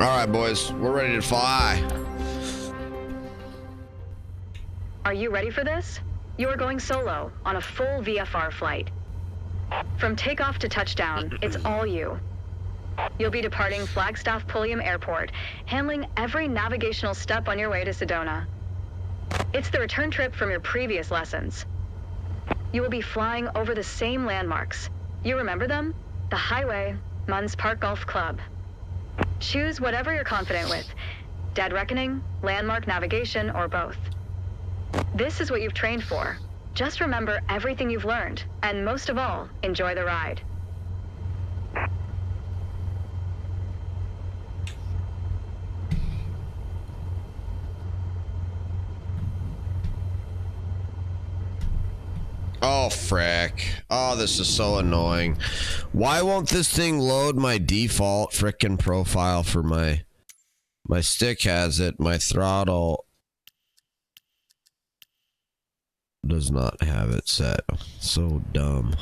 All right, boys, we're ready to fly. Are you ready for this? You are going solo on a full VFR flight. From takeoff to touchdown, it's all you. You'll be departing Flagstaff Pulliam Airport, handling every navigational step on your way to Sedona. It's the return trip from your previous lessons. You will be flying over the same landmarks. You remember them? The highway, Munns Park Golf Club. Choose whatever you're confident with. Dead Reckoning, Landmark Navigation, or both. This is what you've trained for. Just remember everything you've learned, and most of all, enjoy the ride. Oh, frick. Oh, this is so annoying. Why won't this thing load my default frickin' profile for my stick has it, my throttle does not have it set. So dumb.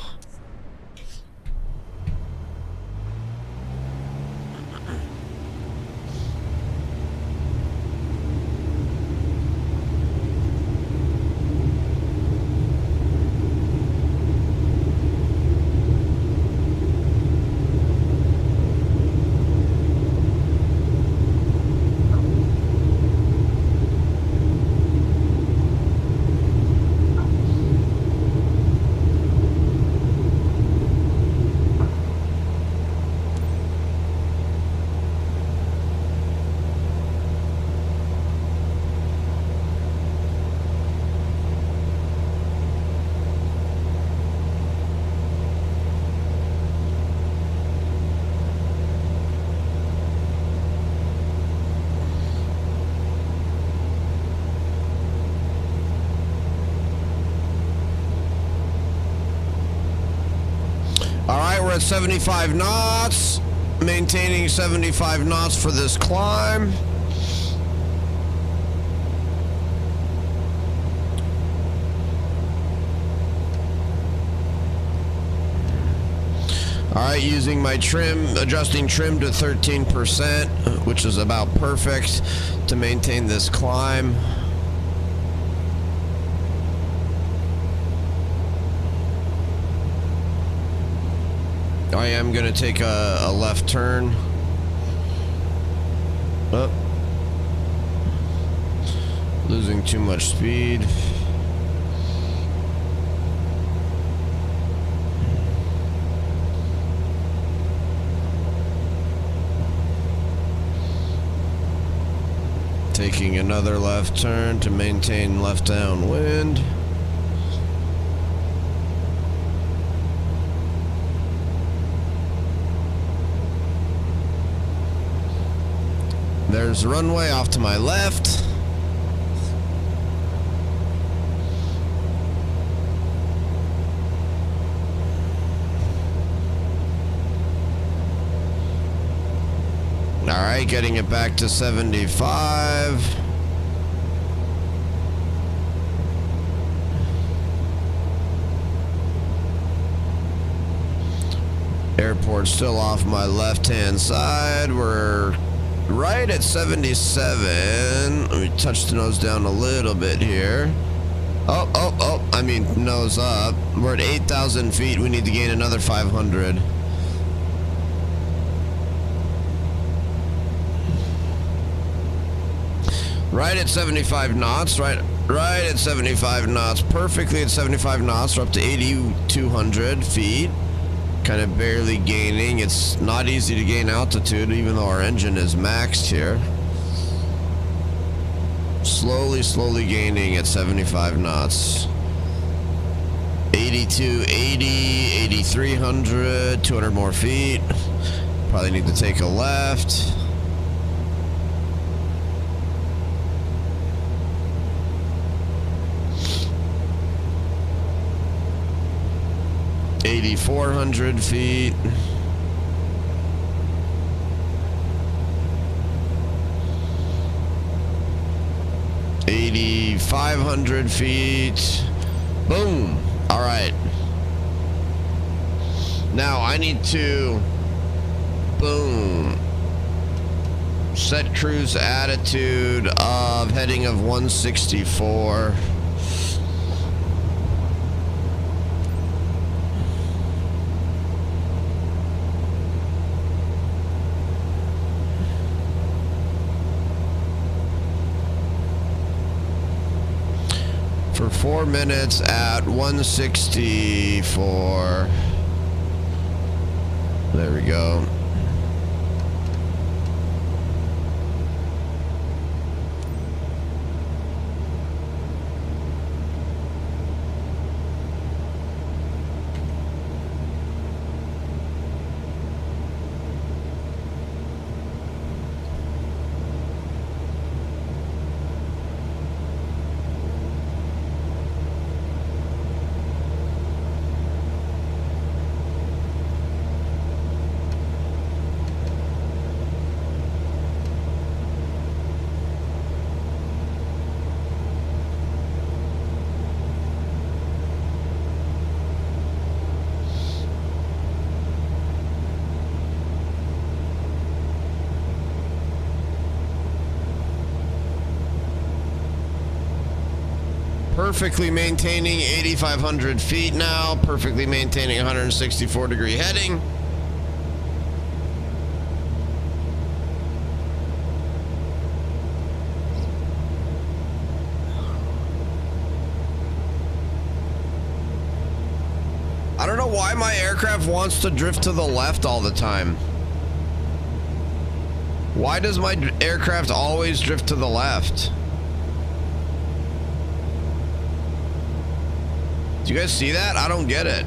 We're at 75 knots, maintaining 75 knots for this climb. All right, using my trim, adjusting trim to 13%, which is about perfect to maintain this climb. I am going to take a left turn. Oh. Losing too much speed. Taking another left turn to maintain left downwind. There's the runway off to my left. All right, getting it back to 75. Airport's still off my left-hand side. We're right at 77. Let me touch the nose down a little bit here. I mean, nose up. We're at 8,000 feet. We need to gain another 500. Right at 75 knots. Right at 75 knots. Perfectly at 75 knots. We're up to 8,200 feet. Kind of barely gaining. It's not easy to gain altitude even though our engine is maxed here. Slowly gaining at 75 knots. 82, 80, 8,300, 200 more feet. Probably need to take a left. $8,400 feet. $8,500 feet. Boom. All right. Now I need to boom. Set cruise attitude of heading of 164. For 4 minutes at 164. There we go. Perfectly maintaining 8,500 feet now. Perfectly maintaining 164 degree heading. I don't know why my aircraft wants to drift to the left all the time. Why does my aircraft always drift to the left? Do you guys see that? I don't get it.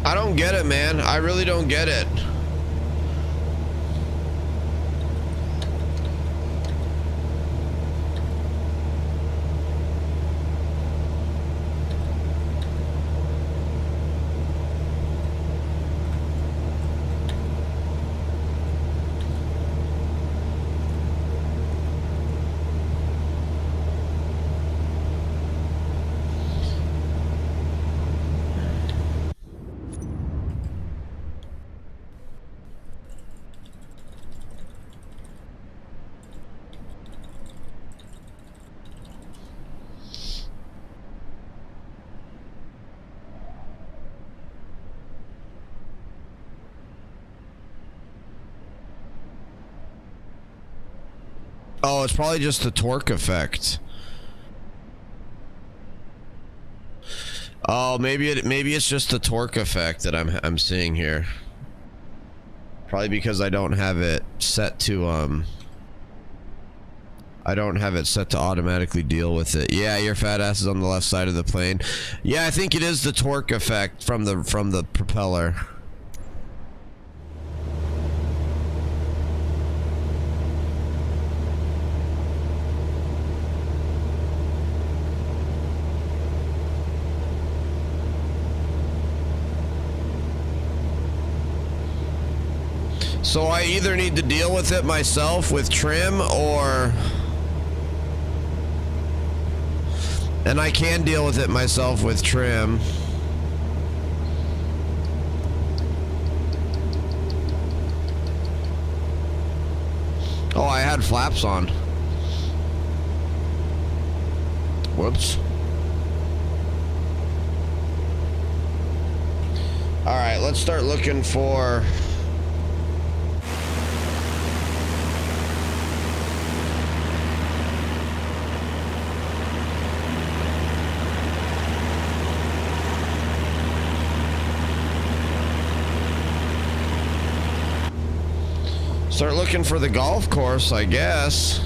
I don't get it, man. I really don't get it. Oh, it's probably just the torque effect. Oh, maybe it's just the torque effect that I'm seeing here. Probably because I don't have it set to I don't have it set to automatically deal with it. Yeah, your fat ass is on the left side of the plane. Yeah, I think it is the torque effect from the propeller. So I either need to deal with it myself with trim, or... And I can deal with it myself with trim. Oh, I had flaps on. Whoops. Alright, let's start looking for... Start looking for the golf course, I guess.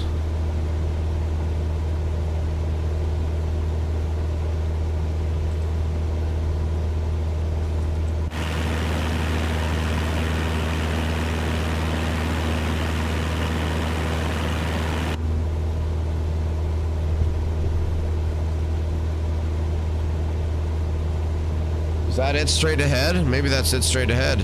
Is that it straight ahead? Maybe that's it straight ahead.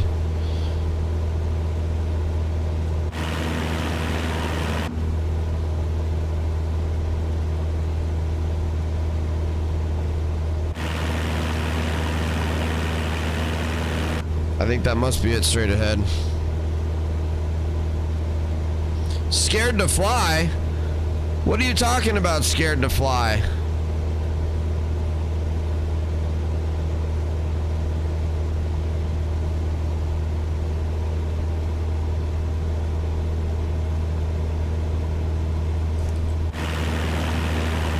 I think that must be it straight ahead. Scared to fly? What are you talking about, scared to fly?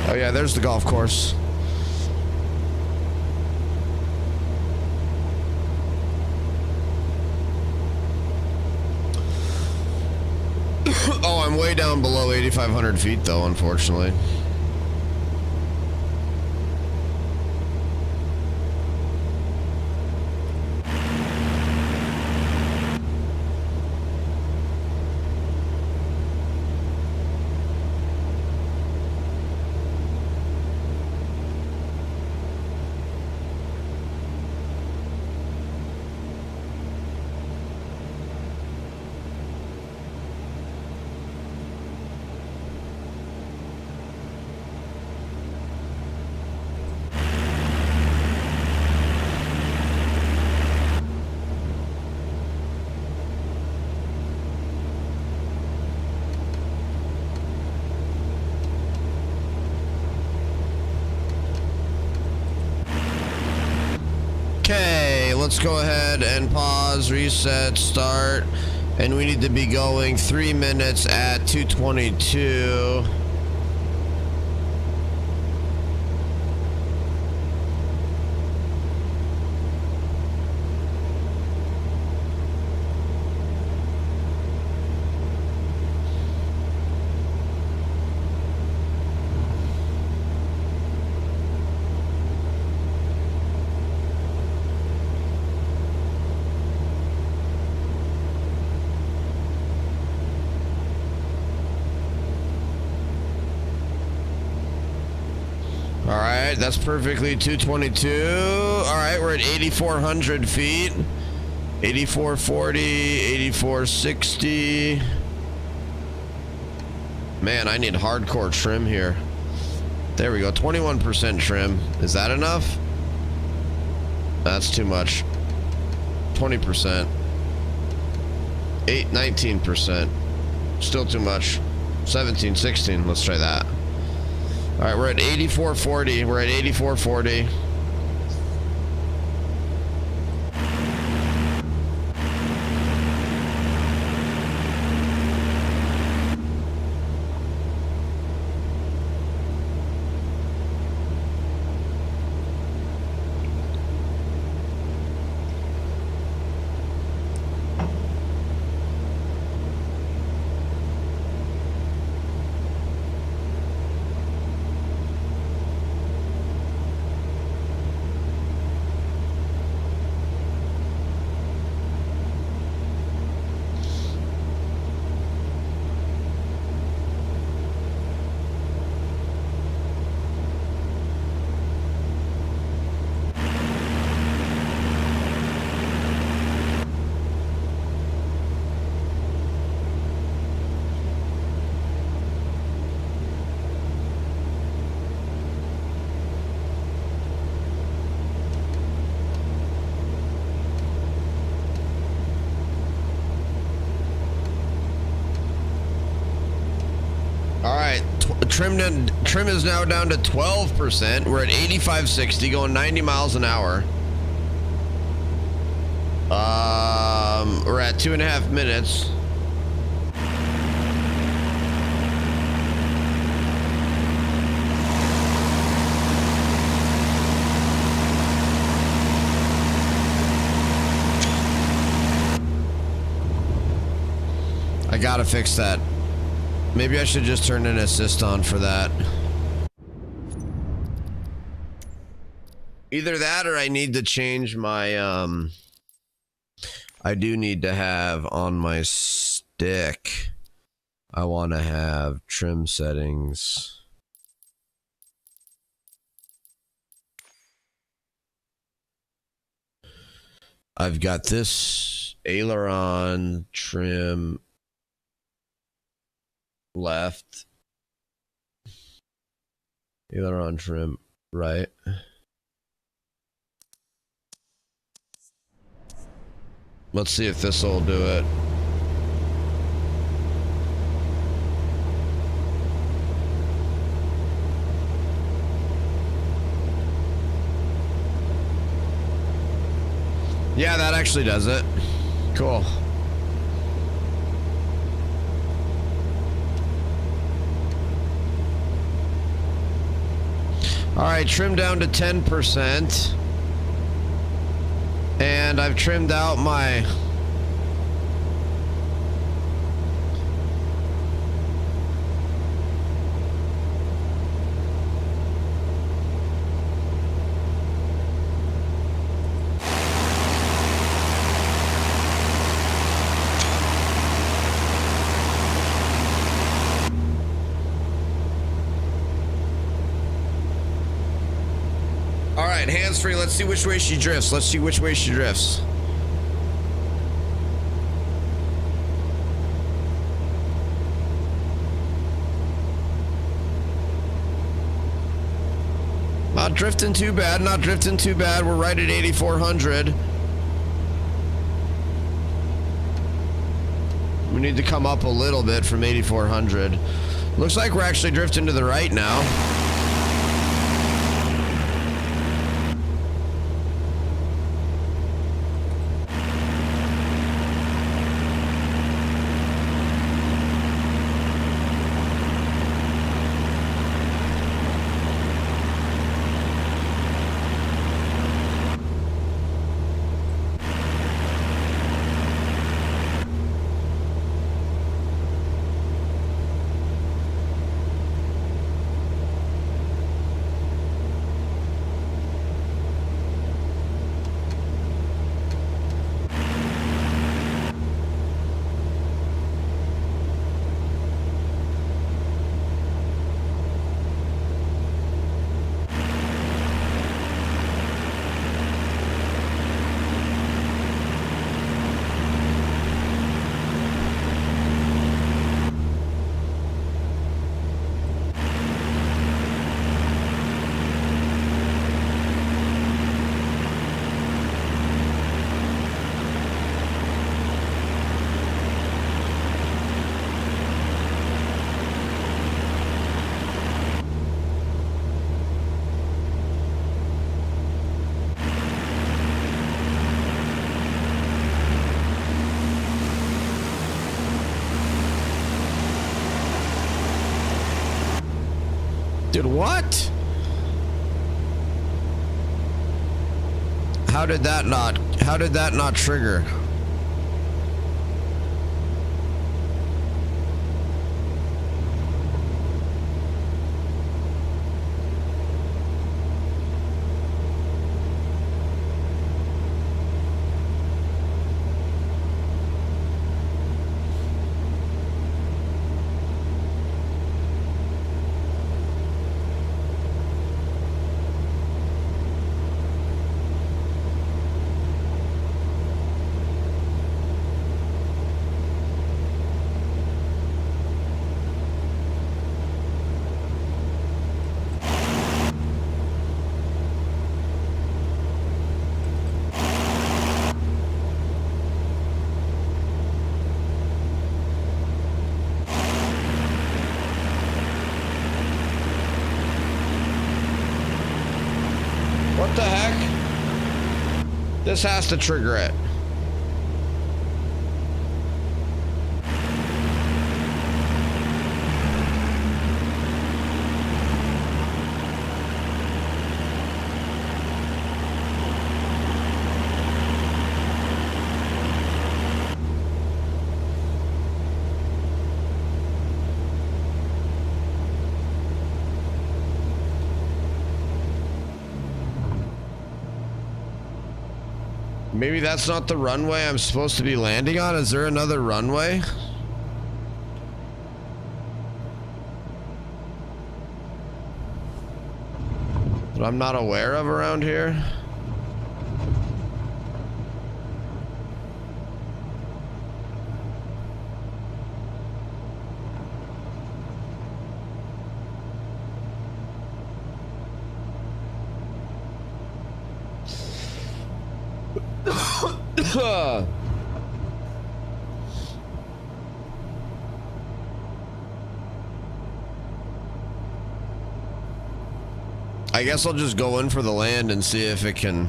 Oh yeah, there's the golf course. Oh, I'm way down below 8,500 feet though, unfortunately. Okay, let's go ahead and pause, reset, start, and we need to be going 3 minutes at 2:22. All right, that's perfectly 222. All right, we're at 8,400 feet. 8,440, 8,460. Man, I need hardcore trim here. There we go, 21% trim. Is that enough? That's too much. 20%. 19%. Still too much. 17, 16, let's try that. All right, we're at 8440. We're at 8440. Trim is now down to 12%. We're at 8560, going 90 miles an hour. We're at 2.5 minutes. I gotta fix that. Maybe I should just turn an assist on for that. Either that or I need to change my, I do need to have on my stick, I want to have trim settings. I've got this aileron trim left, aileron trim right. Let's see if this will do it. Yeah, that actually does it. Cool. All right, trim down to 10%. And I've trimmed out my... All right, hands free. Let's see which way she drifts. Let's see which way she drifts. Not drifting too bad, not drifting too bad. We're right at 8,400. We need to come up a little bit from 8,400. Looks like we're actually drifting to the right now. Dude, what? How did that not trigger? What the heck? This has to trigger it. Maybe that's not the runway I'm supposed to be landing on. Is there another runway? That I'm not aware of around here? I guess I'll just go in for the land and see if it can...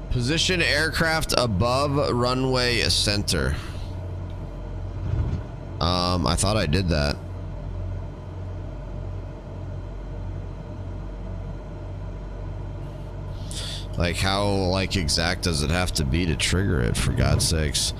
Position aircraft above runway center. I thought I did that. Like, how, like, exact does it have to be to trigger it, for God's sakes?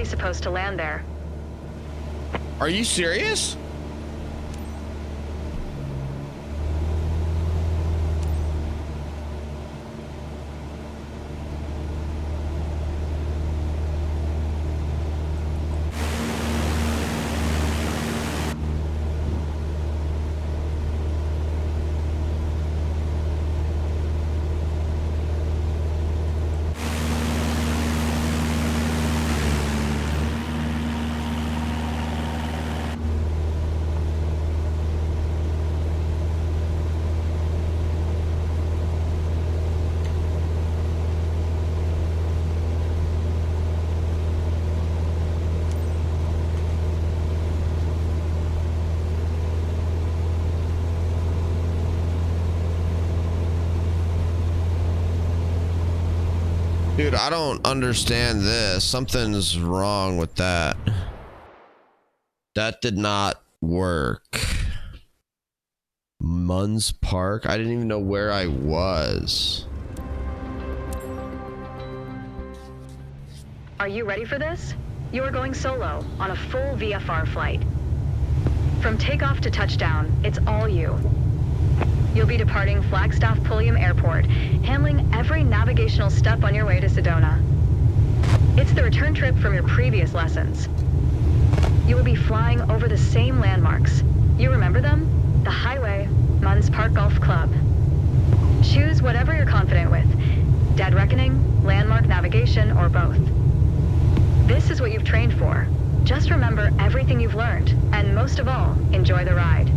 Supposed to land there. Are you serious? Dude, I don't understand this. Something's wrong with that. That did not work. Munns Park? I didn't even know where I was. Are you ready for this? You're going solo on a full VFR flight. From takeoff to touchdown, it's all you. You'll be departing Flagstaff Pulliam Airport, handling every navigational step on your way to Sedona. It's the return trip from your previous lessons. You will be flying over the same landmarks. You remember them? The highway, Munns Park Golf Club. Choose whatever you're confident with. Dead Reckoning, landmark navigation, or both. This is what you've trained for. Just remember everything you've learned, and most of all, enjoy the ride.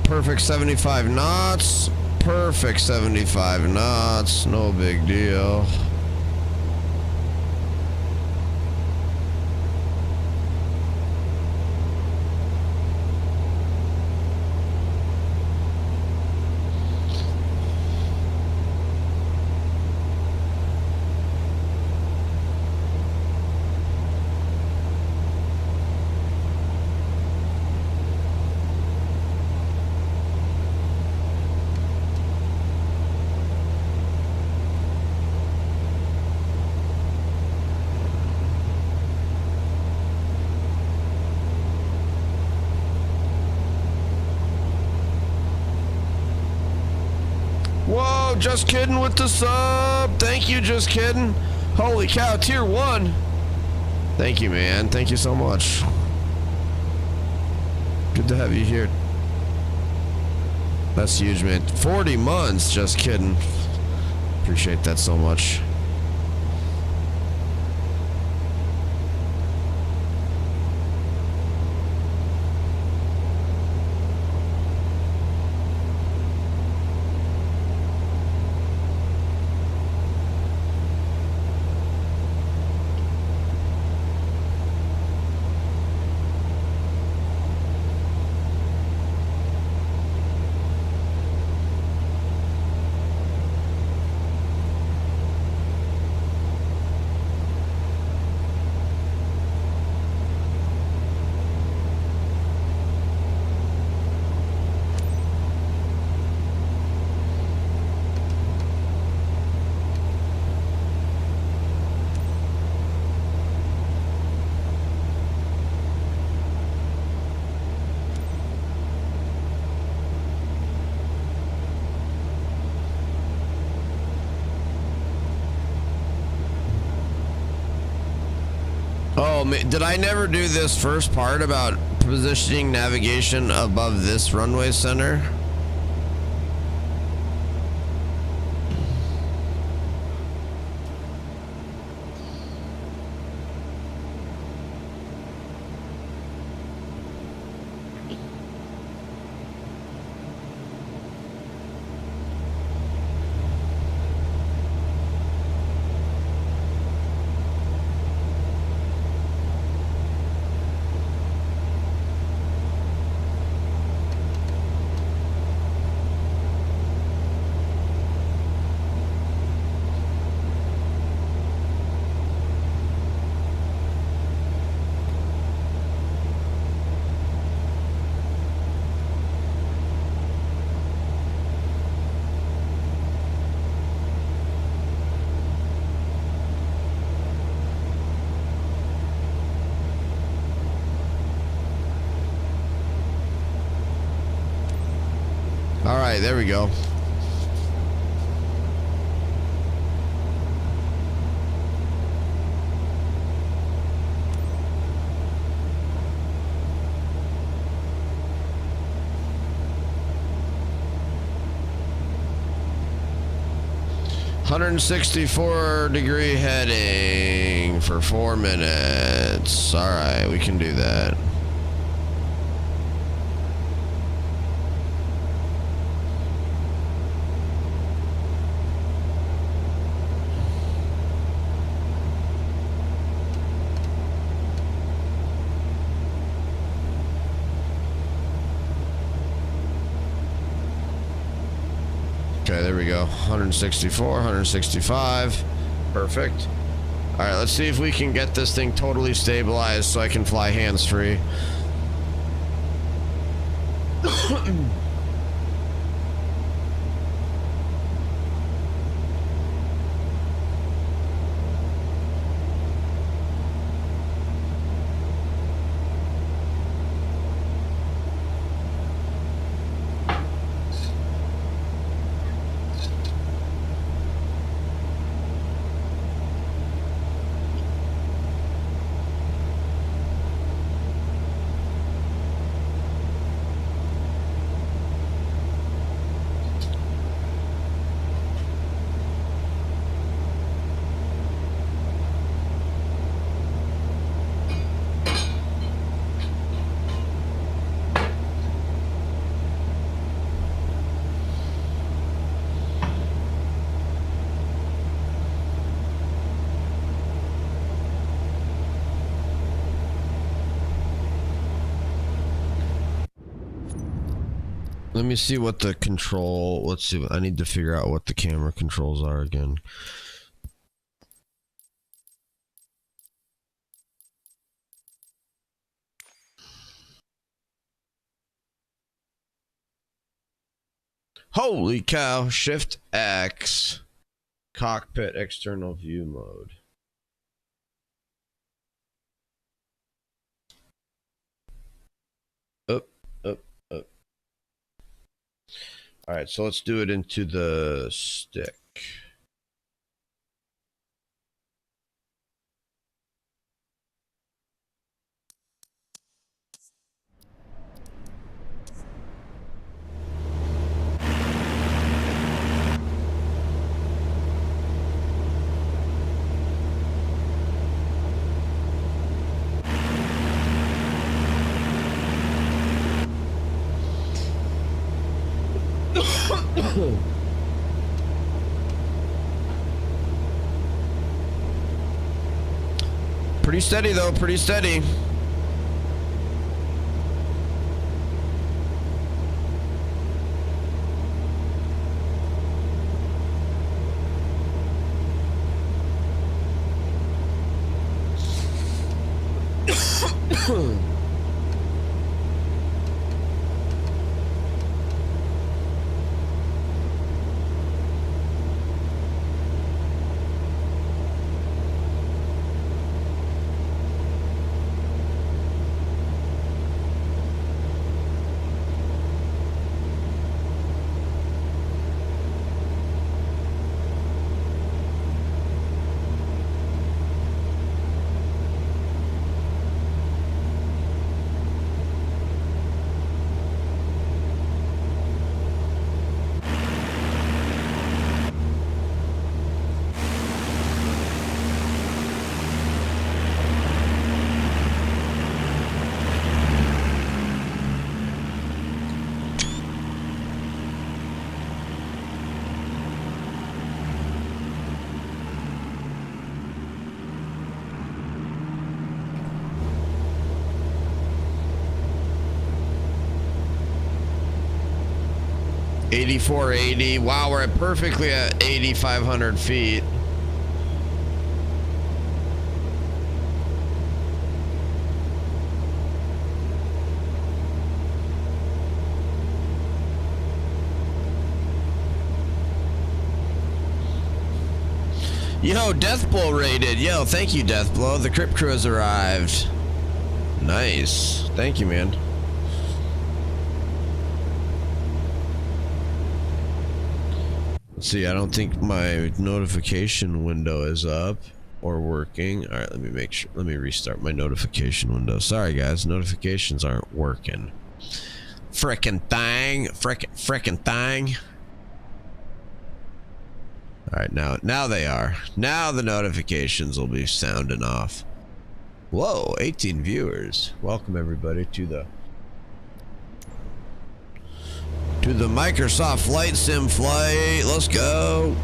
perfect 75 knots. Perfect 75 knots. No big deal. Whoa, just kidding with the sub. Thank you, just kidding. Holy cow, tier 1. Thank you, man. Thank you so much. Good to have you here. That's huge, man. 40 months, just kidding. Appreciate that so much. Oh, did I never do this first part about positioning navigation above this runway center? All right, there we go. $164 heading for 4 minutes. All right, we can do that. Okay, there we go. 164, 165. Perfect. All right, let's see if we can get this thing totally stabilized so I can fly hands-free. Let me see what the control. Let's see. I need to figure out what the camera controls are again. Holy cow. Shift X. Cockpit external view mode. Up, up, up. Alright, so let's do it into the stick. Pretty steady though, pretty steady. $84.80. Wow, we're at perfectly at 8,500 feet. Yo, Deathblow rated. Yo, thank you, Deathblow. The Crypt Crew has arrived. Nice. Thank you, man. Let's see, I don't think my notification window is up or working. All right, let me make sure. Let me restart my notification window. Sorry, guys. Notifications aren't working. Frickin' thing. Frickin' thing. All right, now they are. Now the notifications will be sounding off. Whoa, 18 viewers. Welcome everybody to the Microsoft Flight Sim flight. Let's go.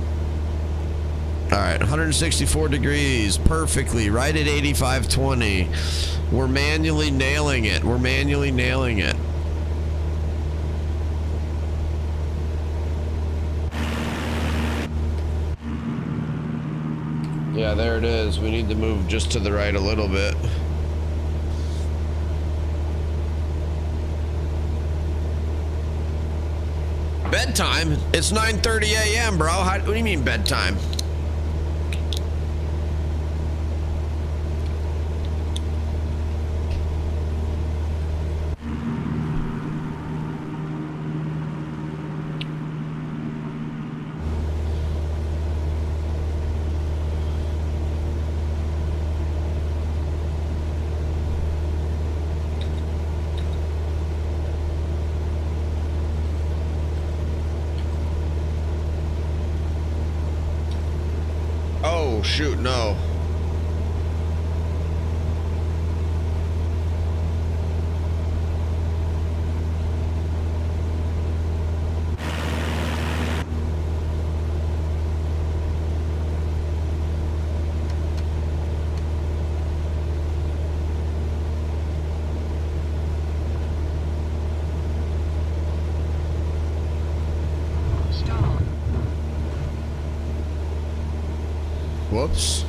All right, 164 degrees, perfectly, right at 8520. We're manually nailing it. We're manually nailing it. Yeah, there it is. We need to move just to the right a little bit. Bedtime? It's 9:30 a.m., bro. What do you mean bedtime? Shoot, no. Whoops.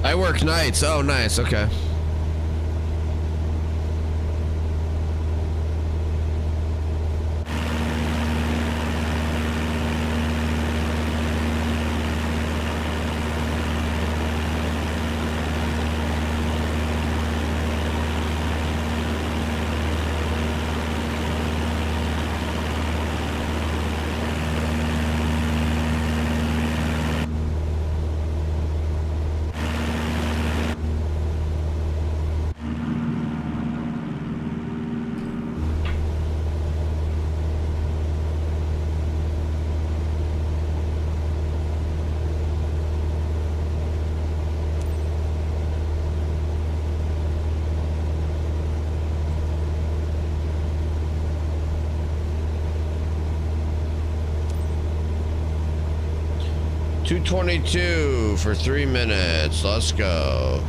I work nights. Oh, nice. Okay. $222 for 3 minutes. Let's go.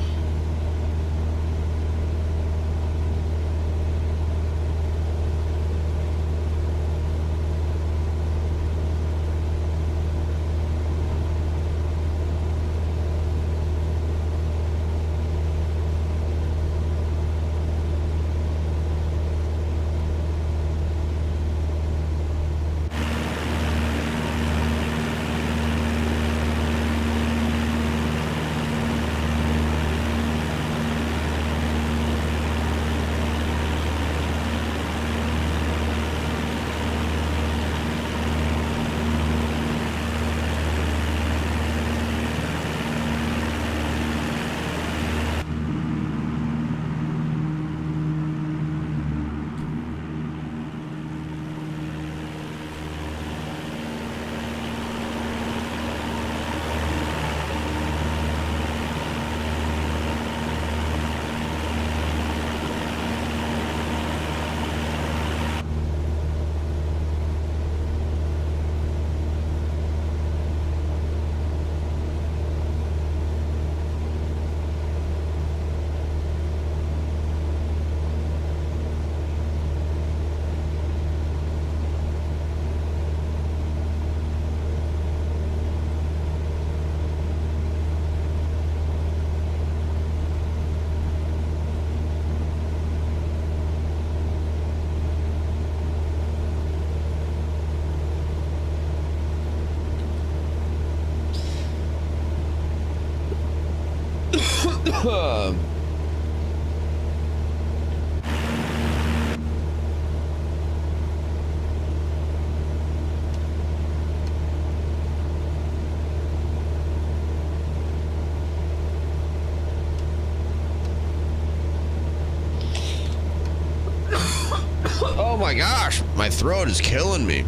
Oh my gosh, my throat is killing me.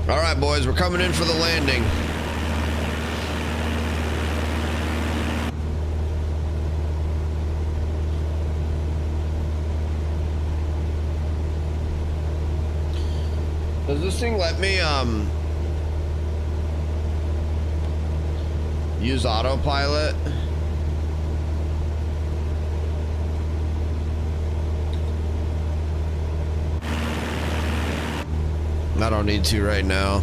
All right, boys, we're coming in for the landing. Does this thing let me use autopilot? I don't need to right now.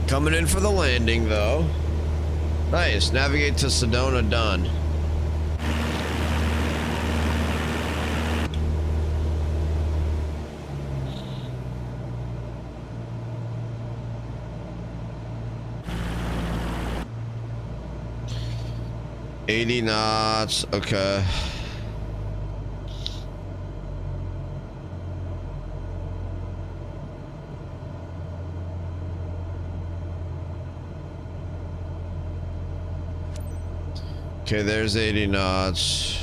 Coming in for the landing, though. Nice. Navigate to Sedona, done. $80 knots. Okay. Okay, there's 80 knots.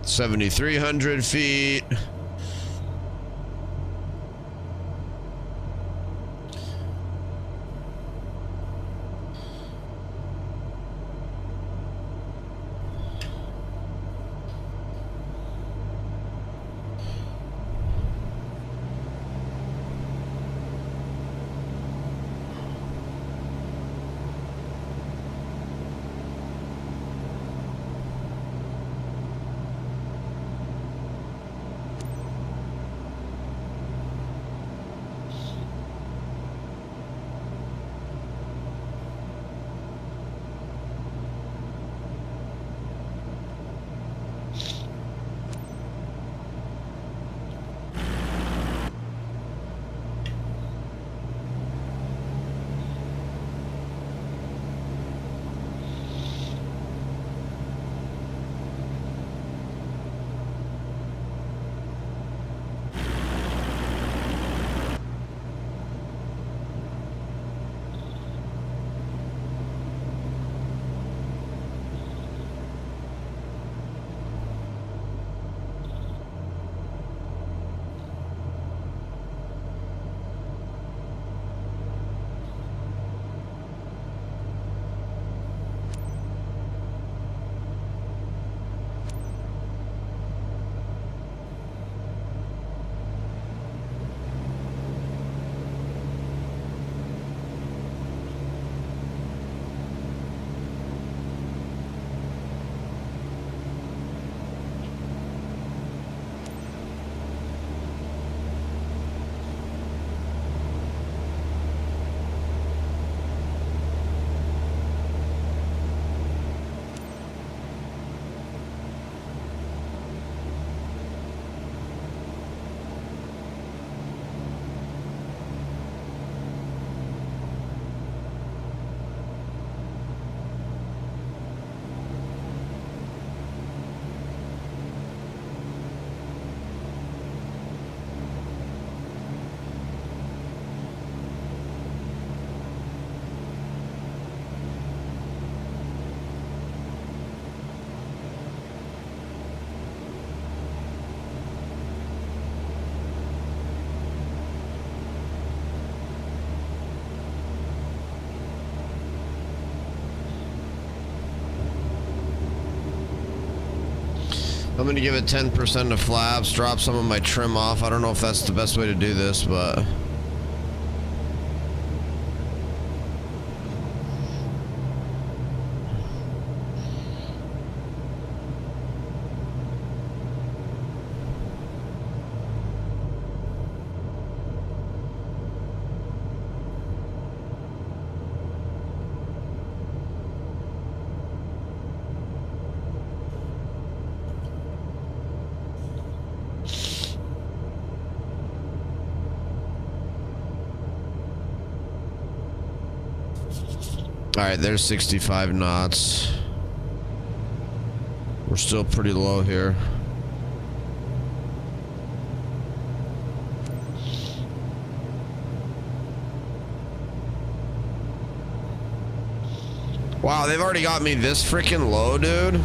7,300 feet. I'm gonna give it 10% of flaps, drop some of my trim off. I don't know if that's the best way to do this, but... Alright, there's 65 knots. We're still pretty low here. Wow, they've already got me this freaking low, dude.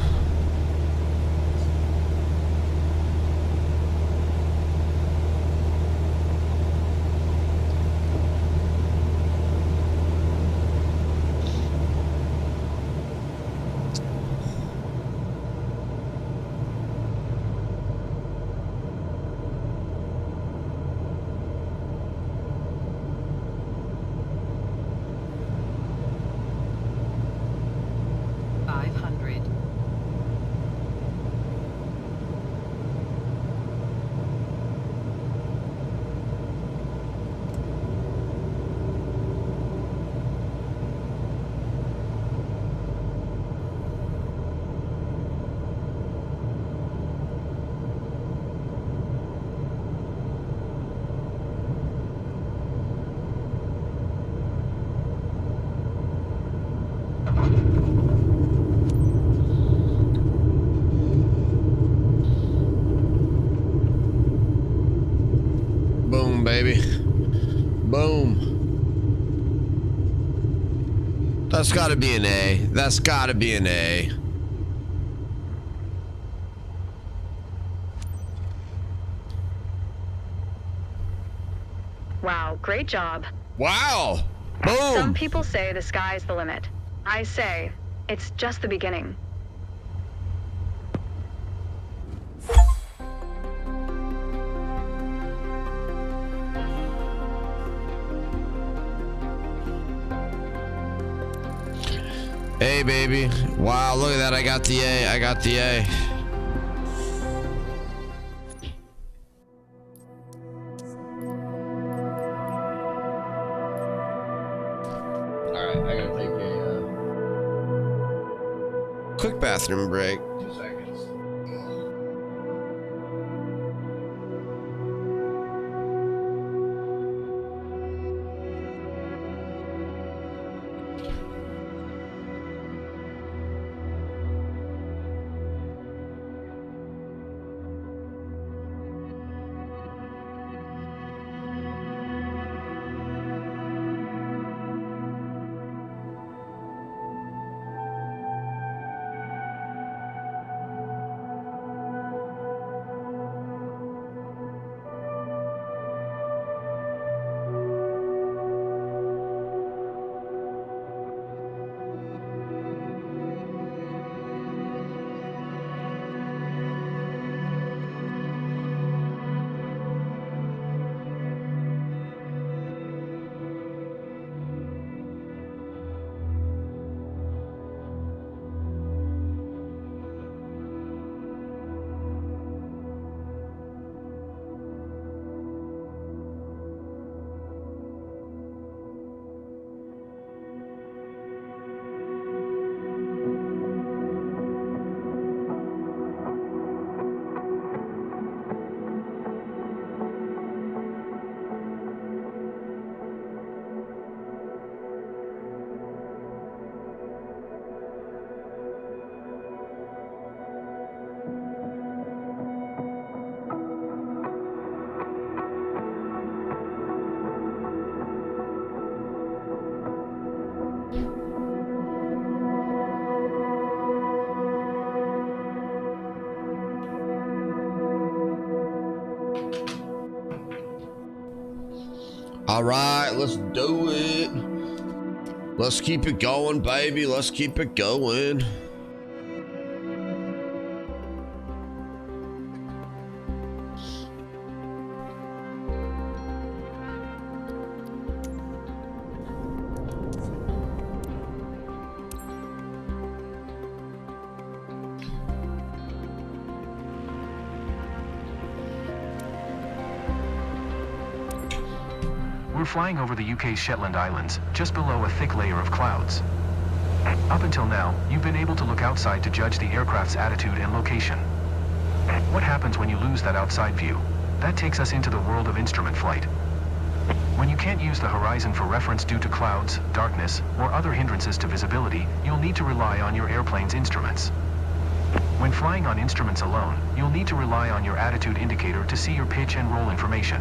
Boom, baby. Boom. That's gotta be an A. That's gotta be an A. Wow, great job. Wow! Boom! Some people say the sky's the limit. I say it's just the beginning. Hey, baby. Wow, look at that. I got the A. I got the A. Alright, I gotta take a quick bathroom break. 2 seconds. All right, let's do it. Let's keep it going, baby. Let's keep it going. We're flying over the UK's Shetland Islands, just below a thick layer of clouds. Up until now, you've been able to look outside to judge the aircraft's attitude and location. What happens when you lose that outside view? That takes us into the world of instrument flight. When you can't use the horizon for reference due to clouds, darkness, or other hindrances to visibility, you'll need to rely on your airplane's instruments. When flying on instruments alone, you'll need to rely on your attitude indicator to see your pitch and roll information.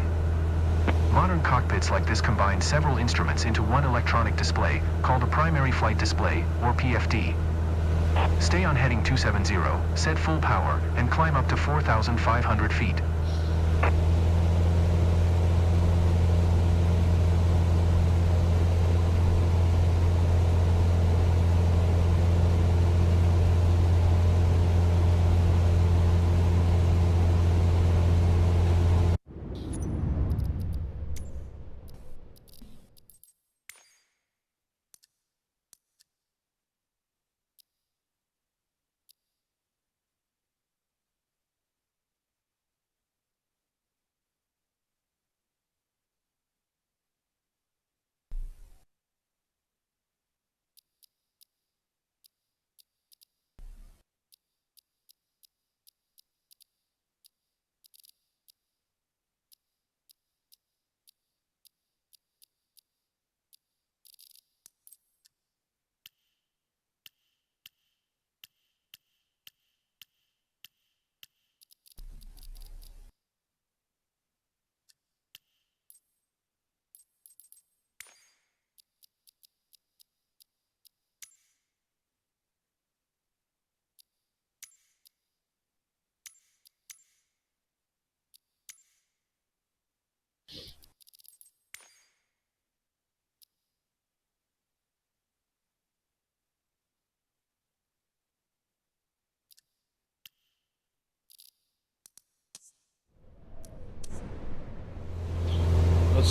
Modern cockpits like this combine several instruments into one electronic display, called a primary flight display, or PFD. Stay on heading 270, set full power, and climb up to 4,500 feet.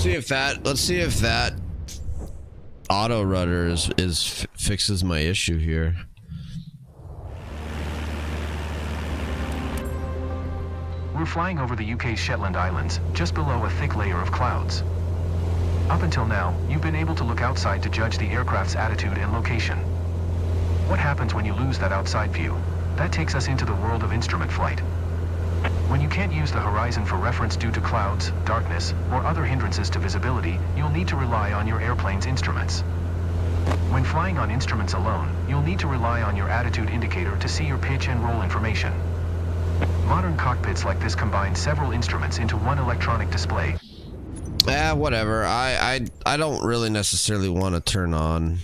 Let's see if that auto rudder fixes my issue here. We're flying over the UK's Shetland Islands, just below a thick layer of clouds. Up until now, you've been able to look outside to judge the aircraft's attitude and location. What happens when you lose that outside view? That takes us into the world of instrument flight. When you can't use the horizon for reference due to clouds, darkness, or other hindrances to visibility, you'll need to rely on your airplane's instruments. When flying on instruments alone, you'll need to rely on your attitude indicator to see your pitch and roll information. Modern cockpits like this combine several instruments into one electronic display. Whatever. I don't really necessarily want to turn on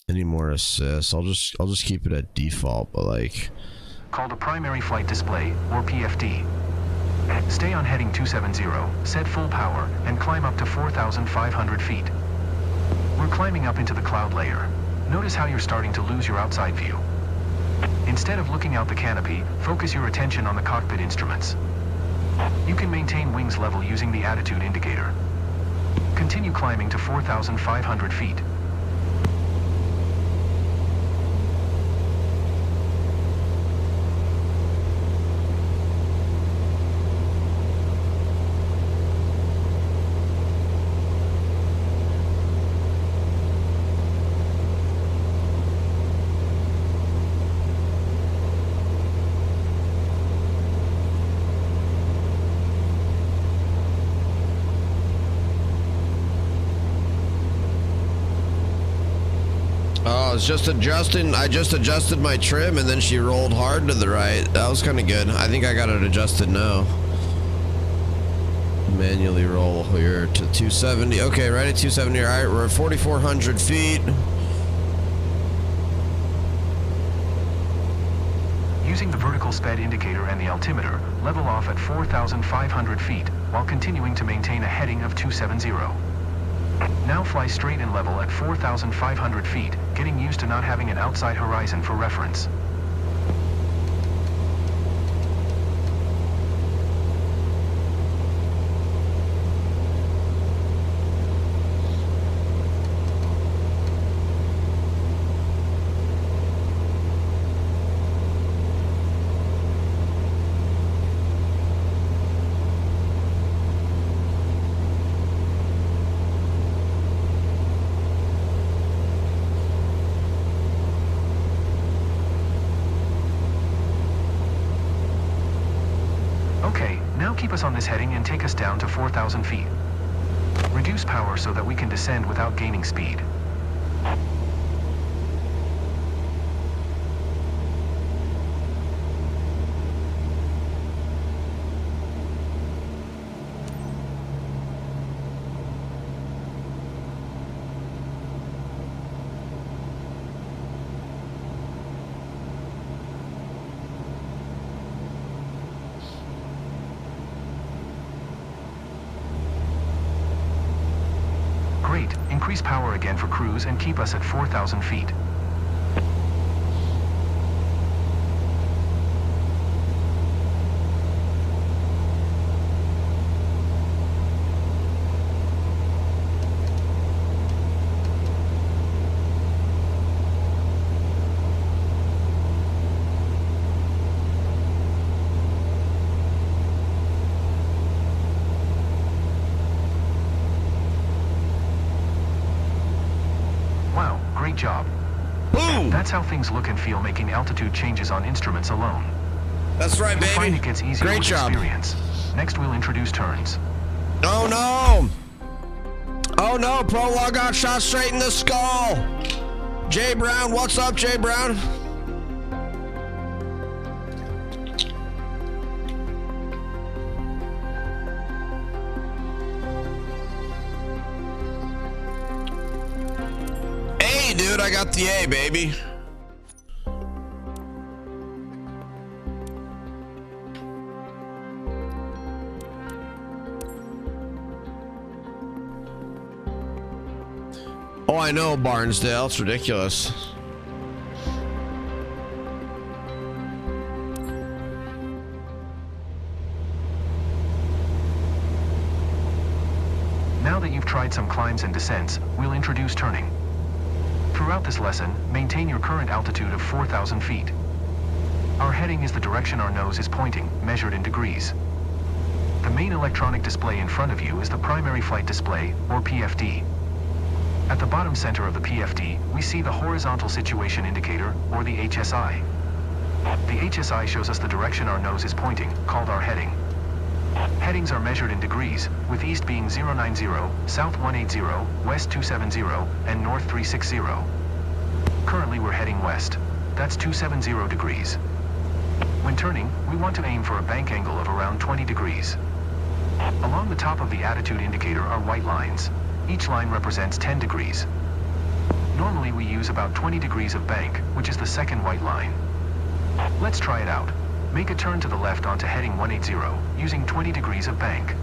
any more assists. I'll just keep it at default, but like, Called a primary flight display, or PFD. Stay on heading 270, set full power, and climb up to 4,500 feet. We're climbing up into the cloud layer. Notice how you're starting to lose your outside view. Instead of looking out the canopy, focus your attention on the cockpit instruments. You can maintain wings level using the attitude indicator. Continue climbing to 4,500 feet. I just adjusted my trim and then she rolled hard to the right. That was kind of good. I think I got it adjusted now. Manually roll here to 270. Okay, right at 270. All right, we're at 4,400 feet. Using the vertical sped indicator and the altimeter, level off at 4,500 feet, while continuing to maintain a heading of 270. Now fly straight and level at 4,500 feet, getting used to not having an outside horizon for reference. Keep us on this heading and take us down to 4,000 feet. Reduce power so that we can descend without gaining speed. Great. Increase power again for cruise and keep us at 4,000 feet. Great job. Boom! That's how things look and feel making altitude changes on instruments alone. That's right, baby. You'll find it gets easier Great with job. experience. Next, we'll introduce turns. Oh no! Oh no! Prologue got shot straight in the skull. Jay Brown, what's up, Jay Brown? Dude, I got the A, baby. Oh, I know, Barnsdale. It's ridiculous. Now that you've tried some climbs and descents, we'll introduce turning. Throughout this lesson, maintain your current altitude of 4,000 feet. Our heading is the direction our nose is pointing, measured in degrees. The main electronic display in front of you is the primary flight display, or PFD. At the bottom center of the PFD, we see the horizontal situation indicator, or the HSI. The HSI shows us the direction our nose is pointing, called our heading. Headings are measured in degrees, with east being 090, south 180, west 270, and north 360. Currently we're heading west. That's 270 degrees. When turning, we want to aim for a bank angle of around 20 degrees. Along the top of the attitude indicator are white lines. Each line represents 10 degrees. Normally we use about 20 degrees of bank, which is the second white line. Let's try it out. Make a turn to the left onto heading 180, using 20 degrees of bank.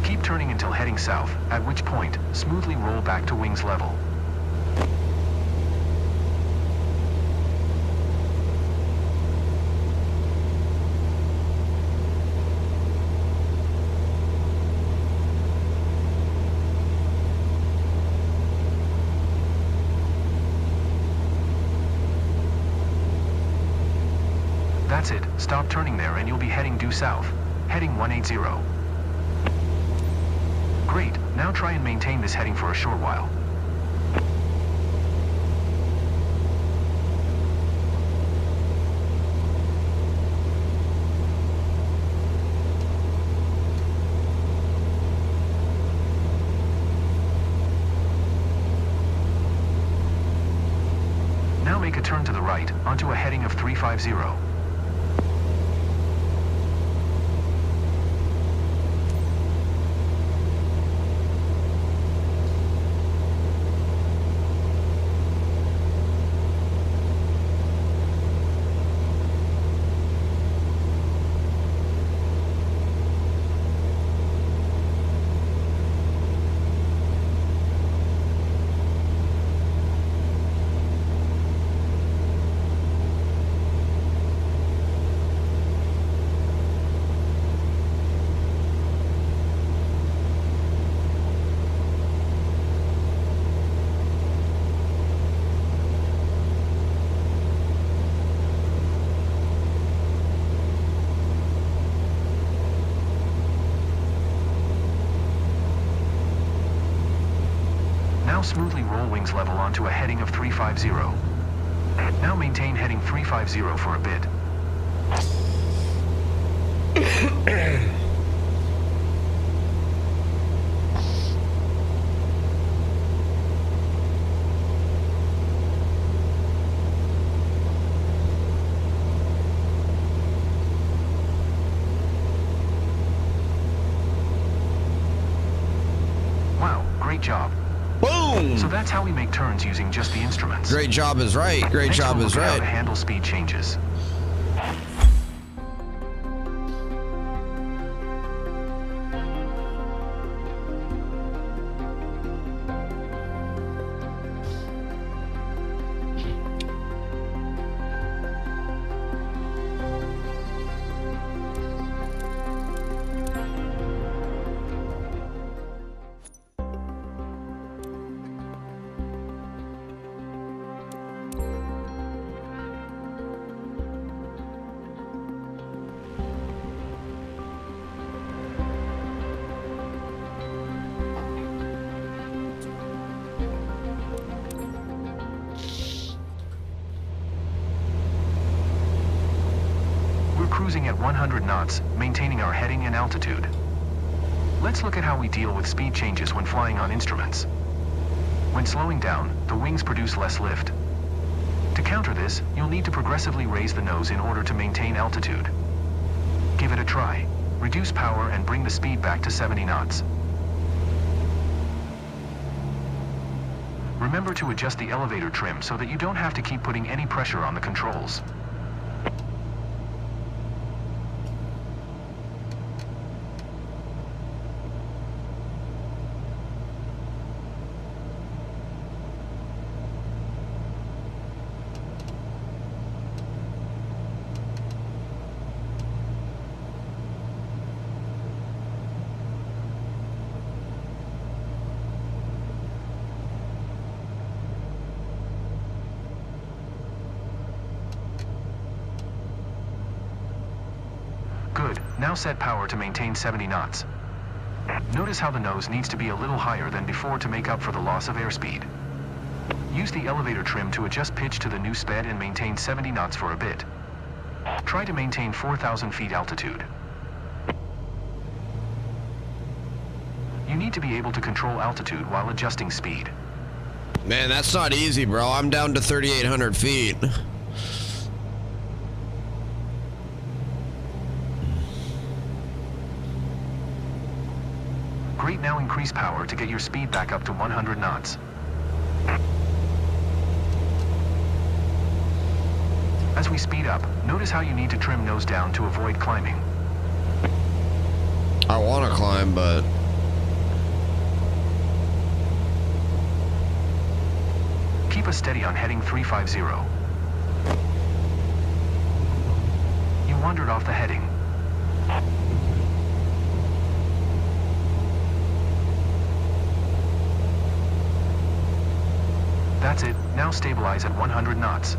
Keep turning until heading south, at which point, smoothly roll back to wings level. That's it, stop turning there and you'll be heading due south. Heading 180. Great, now try and maintain this heading for a short while. Now make a turn to the right, onto a heading of 350. Now smoothly roll wings level onto a heading of 350. Now maintain heading 350 for a bit. Wow, great job. Boom! So that's how we make turns using just the instruments. Great job is right. Great Next job we'll is look at how right. to handle speed changes. Cruising at 100 knots, maintaining our heading and altitude. Let's look at how we deal with speed changes when flying on instruments. When slowing down, the wings produce less lift. To counter this, you'll need to progressively raise the nose in order to maintain altitude. Give it a try. Reduce power and bring the speed back to 70 knots. Remember to adjust the elevator trim so that you don't have to keep putting any pressure on the controls. Now set power to maintain 70 knots. Notice how the nose needs to be a little higher than before to make up for the loss of airspeed. Use the elevator trim to adjust pitch to the new sped and maintain 70 knots for a bit. Try to maintain 4,000 feet altitude. You need to be able to control altitude while adjusting speed. Man, that's not easy, bro. I'm down to 3,800 feet. Great, now increase power to get your speed back up to 100 knots. As we speed up, notice how you need to trim nose down to avoid climbing. I want to climb, but... Keep us steady on heading 350. You wandered off the heading. That's it, now stabilize at 100 knots.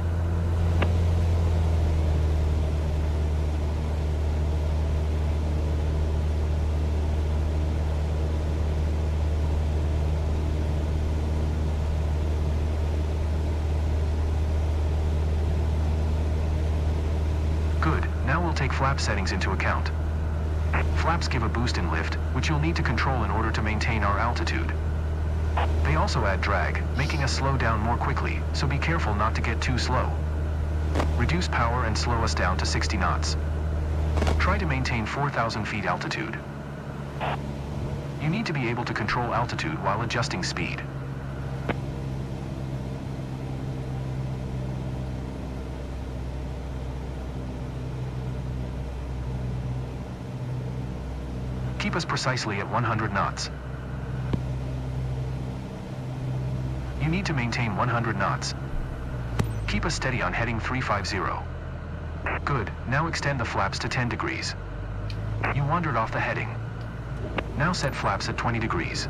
Good, now we'll take flap settings into account. Flaps give a boost in lift, which you'll need to control in order to maintain our altitude. They also add drag, making us slow down more quickly, so be careful not to get too slow. Reduce power and slow us down to 60 knots. Try to maintain 4,000 feet altitude. You need to be able to control altitude while adjusting speed. Keep us precisely at 100 knots. You need to maintain 100 knots. Keep us steady on heading 350. Good, now extend the flaps to 10 degrees. You wandered off the heading. Now set flaps at 20 degrees.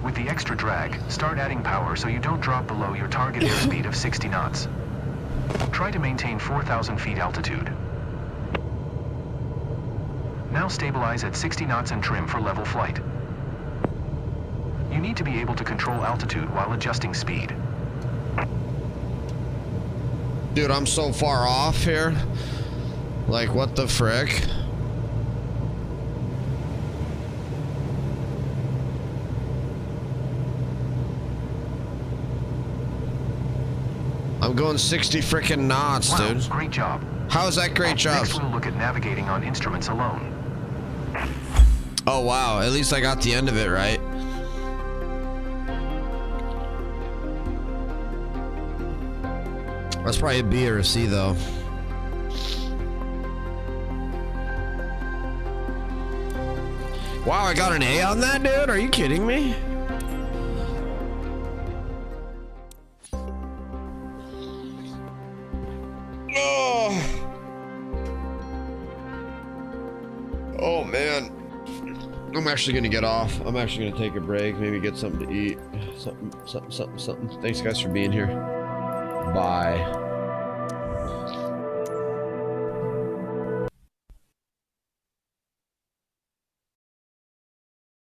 With the extra drag, start adding power so you don't drop below your target airspeed of 60 knots. Try to maintain 4,000 feet altitude. Now stabilize at 60 knots and trim for level flight. You need to be able to control altitude while adjusting speed. Dude, I'm so far off here. Like, what the frick? I'm going 60 frickin' knots, Wow, dude. great job. How is that great job? Next we'll look at navigating on instruments alone. Oh, wow. At least I got the end of it right. That's probably a B or a C, though. Wow, I got an A on that, dude? Are you kidding me? Oh, man. I'm actually gonna get off. I'm actually gonna take a break, maybe get something to eat. Something. Thanks, guys, for being here. Bye.